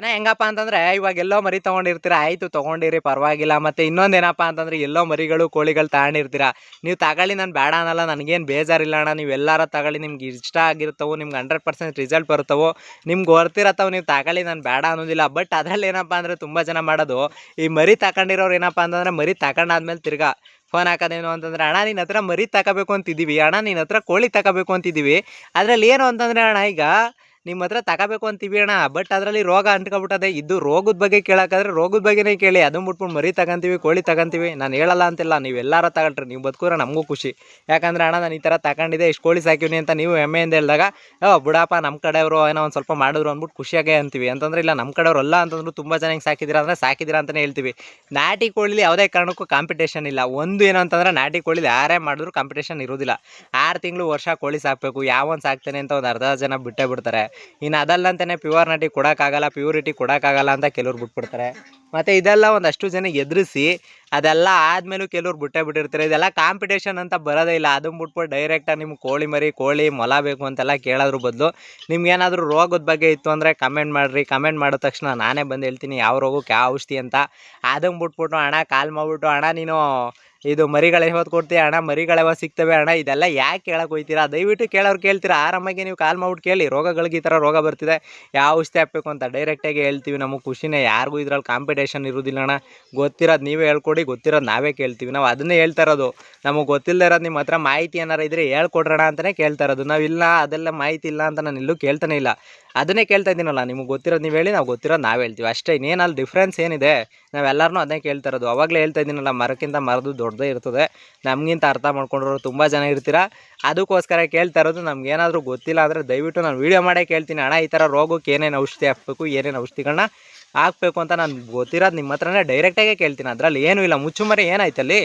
ಹೆಂಗಪ್ಪ ಅಂತಂದ್ರೆ ಇವಾಗ ಎಲ್ಲೋ ಮರಿ ತಗೊಂಡಿರ್ತೀರಾ, ಆಯ್ತು ತಗೊಂಡಿರಿ ಪರವಾಗಿಲ್ಲ. ಮತ್ತೆ ಇನ್ನೊಂದೇನಪ್ಪ ಅಂತಂದ್ರೆ ಎಲ್ಲೋ ಮರಿಗಳು ಕೋಳಿಗಳು ತಗೊಂಡಿರ್ತೀರಾ, ನೀವು ತಗೊಳ್ಳಿ ನಾನು ಬೇಡ ಅನ್ನಲ್ಲ, ನನಗೇನು ಬೇಜಾರಿಲ್ಲ ಅಣ್ಣ, ನೀವು ಎಲ್ಲಾರ ತಗೊಳ್ಳಿ, ನಿಮ್ಗೆ ಇಷ್ಟ ಆಗಿರ್ತಾವೋ, ನಿಮ್ಗೆ 100% ರಿಸಲ್ಟ್ ಬರ್ತಾವೋ, ನಿಮ್ಗೆ ಗೊತ್ತಿರತ್ತವ, ನೀವು ತಗೊಳ್ಳಿ ನಾನು ಬೇಡ ಅನ್ನೋದಿಲ್ಲ. ಬಟ್ ಅದ್ರಲ್ಲಿ ಏನಪ್ಪ ಅಂದರೆ ತುಂಬ ಜನ ಮಾಡೋದು, ಈ ಮರಿ ತಗೊಂಡಿರೋರು ಏನಪ್ಪ ಅಂತಂದ್ರೆ ಮರಿ ತಗೊಂಡಾದ್ಮೇಲೆ ತಿರ್ಗಾ ಫೋನ್ ಹಾಕೋದೇನು ಅಂತಂದ್ರೆ, ಅಣ್ಣ ನಿನ್ನ ಹತ್ರ ಮರಿ ತಗೋಬೇಕು ಅಂತಿದ್ದೀವಿ, ಅಣ್ಣ ನಿನ್ನ ಹತ್ರ ಕೋಳಿ ತಗೋಬೇಕು ಅಂತಿದ್ದೀವಿ. ಅದರಲ್ಲಿ ಏನು ಅಂತಂದರೆ ಅಣ್ಣ, ಈಗ ನಿಮ್ಮ ಹತ್ರ ತಗೋಬೇಕು ಅಂತೀವಿ ಅಣ್ಣ, ಬಟ್ ಅದರಲ್ಲಿ ರೋಗ ಅಂಟ್ಕೊಬಿಟ್ಟದೆ. ಇದು ರೋಗದ ಬಗ್ಗೆ ಕೇಳೋಕ್ಕಾದ್ರೆ ರೋಗದ ಬಗ್ಗೆನೇ ಕೇಳಿ, ಅದನ್ನ ಬಿಟ್ಬಿಟ್ಟು ಮರಿ ತಗೊಂತೀವಿ ಕೋಳಿ ತಗೊಂತೀವಿ, ನಾನು ಹೇಳಲ್ಲ ಅಂತಿಲ್ಲ, ನೀವು ಎಲ್ಲಾರ ತಗೊಳ್ರಿ, ನೀವು ಬದುಕುದ್ರೆ ನಮಗೂ ಖುಷಿ. ಯಾಕಂದ್ರೆ ಅಣ್ಣ ನಾನು ಈ ಥರ ತಗೊಂಡಿದ್ದೆ, ಇಷ್ಟು ಕೋಳಿ ಸಾಕಿವ್ನಿ ಅಂತ ನೀವು ಹೆಮ್ಮೆಯಿಂದ ಹೇಳಿದಾಗ, ಬಿಡಪ್ಪ ನಮ್ಮ ಕಡೆಯವರು ಏನೋ ಒಂದು ಸ್ವಲ್ಪ ಮಾಡಿದ್ರು ಅಂದ್ಬಿಟ್ಟು ಖುಷಿಯಾಗೇ ಅಂತೀವಿ. ಅಂತಂದ್ರೆ ಇಲ್ಲ ನಮ್ಮ ಕಡೆಯವರು ಅಲ್ಲ ಅಂತಂದ್ರು ತುಂಬ ಜನ ಹಿಂಗೆ ಸಾಕಿದ್ದೀರಾ ಅಂದರೆ ಸಾಕಿದ್ದೀರಾ ಅಂತಲೇ ಹೇಳ್ತೀವಿ. ನಾಟಿ ಕೋಳಿಲಿ ಯಾವುದೇ ಕಾರಣಕ್ಕೂ ಕಾಂಪಿಟೇಷನ್ ಇಲ್ಲ. ಒಂದು ಏನು ಅಂತಂದ್ರೆ ನಾಟಿ ಕೋಳಿಲಿ ಯಾರೇ ಮಾಡಿದ್ರು ಕಾಂಪಿಟೇಷನ್ ಇರೋದಿಲ್ಲ. 6 ತಿಂಗಳು ವರ್ಷ ಕೋಳಿ ಸಾಕಬೇಕು, ಯಾವನ್ ಸಾಕ್ತಾನೆ ಅಂತ ಒಂದು ಅರ್ಧ ಜನ ಬಿಟ್ಟೇ ಬಿಡ್ತಾರೆ. ಇನ್ನು ಅದಲ್ಲಂತಾನೆ ಪ್ಯೂರ್ ನಾಟಿ ಕೊಡೋಕ್ಕಾಗಲ್ಲ, ಪ್ಯೂರಿಟಿ ಕೊಡೋಕ್ಕಾಗಲ್ಲ ಅಂತ ಕೆಲವ್ರು ಬಿಟ್ಬಿಡ್ತಾರೆ. ಮತ್ತು ಇದೆಲ್ಲ ಒಂದಷ್ಟು ಜನ ಎದುರಿಸಿ ಅದೆಲ್ಲ ಆದಮೇಲೂ ಕೆಲವ್ರು ಬಿಟ್ಟೇ ಬಿಟ್ಟಿರ್ತಾರೆ. ಇದೆಲ್ಲ ಕಾಂಪಿಟೇಷನ್ ಅಂತ ಬರೋದೇ ಇಲ್ಲ. ಅದನ್ನ ಬಿಟ್ಬಿಟ್ಟು ಡೈರೆಕ್ಟಾಗಿ ನಿಮ್ಗೆ ಕೋಳಿ ಮರಿ ಕೋಳಿ ಮೊಲ ಬೇಕು ಅಂತೆಲ್ಲ ಕೇಳೋದ್ರ ಬದಲು, ನಿಮ್ಗೇನಾದರೂ ರೋಗದ ಬಗ್ಗೆ ಇತ್ತು ಅಂದರೆ ಕಮೆಂಟ್ ಮಾಡಿರಿ. ಕಮೆಂಟ್ ಮಾಡಿದ ತಕ್ಷಣ ನಾನೇ ಬಂದು ಹೇಳ್ತೀನಿ ಯಾವ ರೋಗಕ್ಕೆ ಯಾವ ಔಷಧಿ ಅಂತ. ಅದನ್ನ ಬಿಟ್ಬಿಟ್ಟು ಅಣ್ಣ ಕಾಲ್ ಮಾಡಿಬಿಟ್ಟು, ಅಣ್ಣ ನೀನು ಇದು ಮರಿಗಳು ಯಾವತ್ತು ಕೊಡ್ತೀಯ ಅಣ್ಣ, ಮರಿಗಳು ಯಾವಾಗ ಸಿಗ್ತವೆ ಅಣ್ಣ, ಇದೆಲ್ಲ ಯಾಕೆ ಕೇಳಕ್ಕೆ ಹೋಗ್ತೀರಾ? ದಯವಿಟ್ಟು ಕೇಳೋರು ಕೇಳ್ತೀರಾ, ಆರಾಮಾಗಿ ನೀವು ಕಾಲ್ ಮಾಡ್ಬಿಟ್ಟು ಕೇಳಿ, ರೋಗಗಳಿಗೆ ಈ ಥರ ರೋಗ ಬರ್ತಿದೆ, ಯಾವ ಔಷಧಿ ಹಾಕಬೇಕು ಅಂತ ಡೈರೆಕ್ಟಾಗಿ ಹೇಳ್ತೀವಿ. ನಮಗೆ ಖುಷಿನೇ, ಯಾರಿಗೂ ಇದ್ರಲ್ಲಿ ಕಾಂಪಿಟೇಷನ್ ಇರೋದಿಲ್ಲ ಅಣ್ಣ. ಗೊತ್ತಿರೋದು ನೀವೇ ಹೇಳ್ಕೊಡಿ, ಗೊತ್ತಿರೋದು ನಾವೇ ಕೇಳ್ತೀವಿ. ನಾವು ಅದನ್ನೇ ಹೇಳ್ತಾ ಇರೋದು. ನಮಗೆ ಗೊತ್ತಿಲ್ಲದೆ ಇರೋದು ನಿಮ್ಮ ಹತ್ರ ಮಾಹಿತಿ ಏನಾರು ಇದ್ದರೆ ಹೇಳ್ಕೊಡ್ರೋಣ ಅಂತಲೇ ಕೇಳ್ತಾ ಇರೋದು. ನಾವಿಲ್ಲ ಅದೆಲ್ಲ ಮಾಹಿತಿ ಇಲ್ಲ ಅಂತ ನಾನು ಎಲ್ಲೂ ಕೇಳ್ತಾನೆ ಇಲ್ಲ, ಅದನ್ನೇ ಕೇಳ್ತಾ ಇದ್ದೀನಲ್ಲ. ನಿಮಗೆ ಗೊತ್ತಿರೋದು ನೀವು ಹೇಳಿ, ನಾವು ಗೊತ್ತಿರೋದು ನಾವು ಹೇಳ್ತೀವಿ ಅಷ್ಟೇ. ಇನ್ನೇನಲ್ಲಿ ಡಿಫ್ರೆನ್ಸ್ ಏನಿದೆ, ನಾವೆಲ್ಲರೂ ಅದನ್ನೇ ಕೇಳ್ತಾ ಇರೋದು. ಅವಾಗಲೇ ಹೇಳ್ತಾ ಇದ್ದೀನಲ್ಲ, ಮರಕ್ಕಿಂತ ಮರದು ದೊಡ್ಡದೇ ಇರ್ತದೆ. ನಮಗಿಂತ ಅರ್ಥ ಮಾಡ್ಕೊಂಡ್ರು ತುಂಬ ಜನ ಇರ್ತೀರ, ಅದಕ್ಕೋಸ್ಕರ ಕೇಳ್ತಾ ಇರೋದು. ನಮ್ಗೇನಾದರೂ ಗೊತ್ತಿಲ್ಲ ಅಂದರೆ ದಯವಿಟ್ಟು ನಾನು ವೀಡಿಯೋ ಮಾಡೇ ಕೇಳ್ತೀನಿ, ಅಣ್ಣ ಈ ಥರ ರೋಗಕ್ಕೆ ಏನೇನು ಔಷಧಿ ಹಾಕಬೇಕು, ಏನೇನು ಔಷಧಿಗಳನ್ನ ಹಾಕಬೇಕು ಅಂತ ನಾನು ಗೊತ್ತಿರೋದು ನಿಮ್ಮ ಹತ್ರನೇ ಡೈರೆಕ್ಟಾಗೇ ಕೇಳ್ತೀನಿ. ಅದರಲ್ಲಿ ಏನೂ ಇಲ್ಲ, ಮುಚ್ಚುಮರೆ ಏನಾಯ್ತಲ್ಲಿ.